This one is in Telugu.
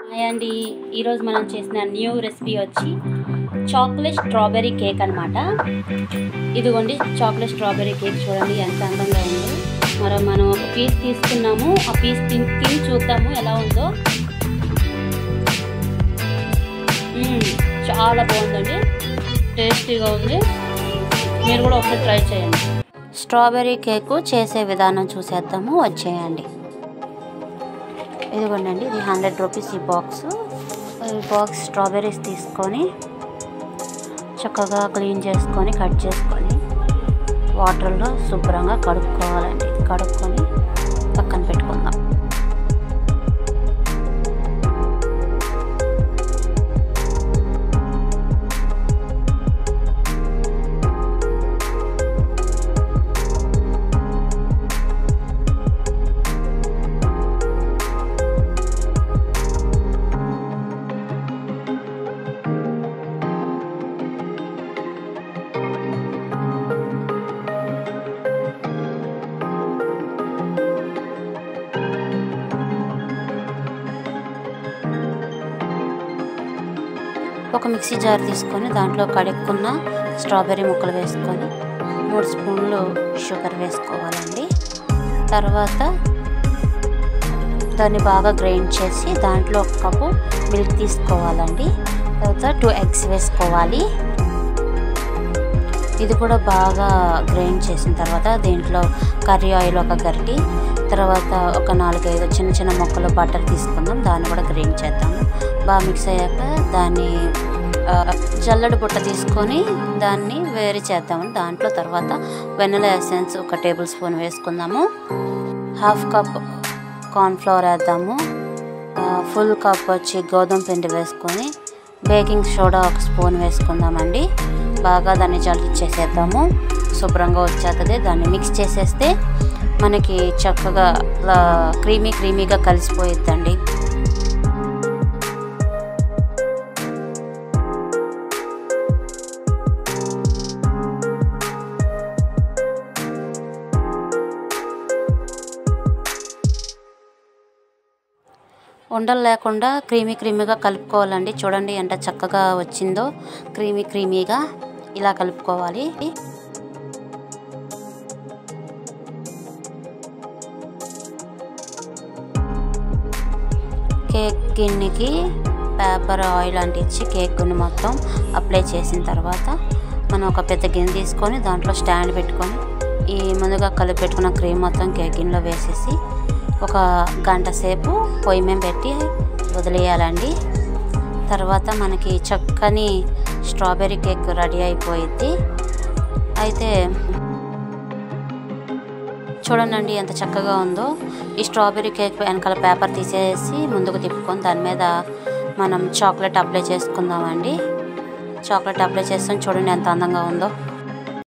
హాయ్ అండి, ఈరోజు మనం చేసిన న్యూ రెసిపీ వచ్చి చాక్లెట్ స్ట్రాబెర్రీ కేక్ అనమాట. ఇదిగోండి చాక్లెట్ స్ట్రాబెర్రీ కేక్, చూడండి ఎంత అందంగా ఉందో. మనం ఒక పీస్ తీసుకున్నాము, ఆ పీస్ తిని చూద్దాము ఎలా ఉందో. చాలా బాగుందండి, టేస్టీగా ఉంది. మీరు కూడా ఒకసారి ట్రై చేయండి. స్ట్రాబెర్రీ కేకు చేసే విధానం చూసేద్దాము, వచ్చేయండి. ఇదిగోండి, ఇది 100 రూపీస్ ఈ బాక్స్ స్ట్రాబెర్రీస్ తీసుకొని చక్కగా క్లీన్ చేసుకొని కట్ చేసుకొని వాటర్లో శుభ్రంగా కడుక్కోవాలండి. కడుక్కొని పక్కన పెట్టుకుందాం. ఒక మిక్సీ జార్ తీసుకొని దాంట్లో కడుక్కున్న స్ట్రాబెర్రీ ముక్కలు వేసుకొని 3 స్పూన్లు షుగర్ వేసుకోవాలండి. తర్వాత దాన్ని బాగా గ్రైండ్ చేసి దాంట్లో 1 కప్పు మిల్క్ తీసుకోవాలండి. తర్వాత 2 ఎగ్స్ వేసుకోవాలి. ఇది కూడా బాగా గ్రైండ్ చేసిన తర్వాత దీంట్లో కర్రీ ఆయిల్ 1 గరిటె, తర్వాత ఒక 4-5 చిన్న చిన్న ముక్కలు బటర్ తీసుకుందాం. దాన్ని కూడా గ్రైండ్ చేద్దాము. బాగా మిక్స్ అయ్యాక దాన్ని జల్లెడ బుట్ట తీసుకొని దాన్ని వేరు చేద్దాము. దాంట్లో తర్వాత వెనిలా ఎసెన్స్ 1 టేబుల్ స్పూన్ వేసుకుందాము. 1/2 కప్ కార్న్ఫ్లవర్ వేద్దాము. ఫుల్ కప్ వచ్చి గోధుమ పిండి వేసుకొని బేకింగ్ సోడా 1 స్పూన్ వేసుకుందామండి. బాగా దాన్ని జల్లిచ్చేసేద్దాము. శుభ్రంగా వచ్చేస్తుంది. దాన్ని మిక్స్ చేసేస్తే మనకి చక్కగా క్రీమీగా కలిసిపోయిద్దండి. ఉండలు లేకుండా క్రీమీగా కలుపుకోవాలండి. చూడండి ఎంత చక్కగా వచ్చిందో, క్రీమీగా ఇలా కలుపుకోవాలి. కేక్ గిన్నెకి పేపర్ ఆయిల్ అంటించి కేక్ గిన్నె మొత్తం అప్లై చేసిన తర్వాత మనం ఒక పెద్ద గిన్నె తీసుకొని దాంట్లో స్టాండ్ పెట్టుకొని ఈ ముందుగా కలిపి పెట్టుకున్న క్రీమ్ మొత్తం కేక్ గిన్నెలో వేసేసి 1 గంట సేపు పొయ్యి మీద పెట్టి వదిలేయాలండి. తర్వాత మనకి చక్కని స్ట్రాబెర్రీ కేక్ రెడీ అయిపోయింది. అయితే చూడండి ఎంత చక్కగా ఉందో. ఈ స్ట్రాబెర్రీ కేక్ వెనకాల పేపర్ తీసేసి ముందుకు తిప్పుకొని దాని మీద మనం చాక్లెట్ అప్లై చేసుకుందామండి. చాక్లెట్ అప్లై చేస్తాం. చూడండి ఎంత అందంగా ఉందో.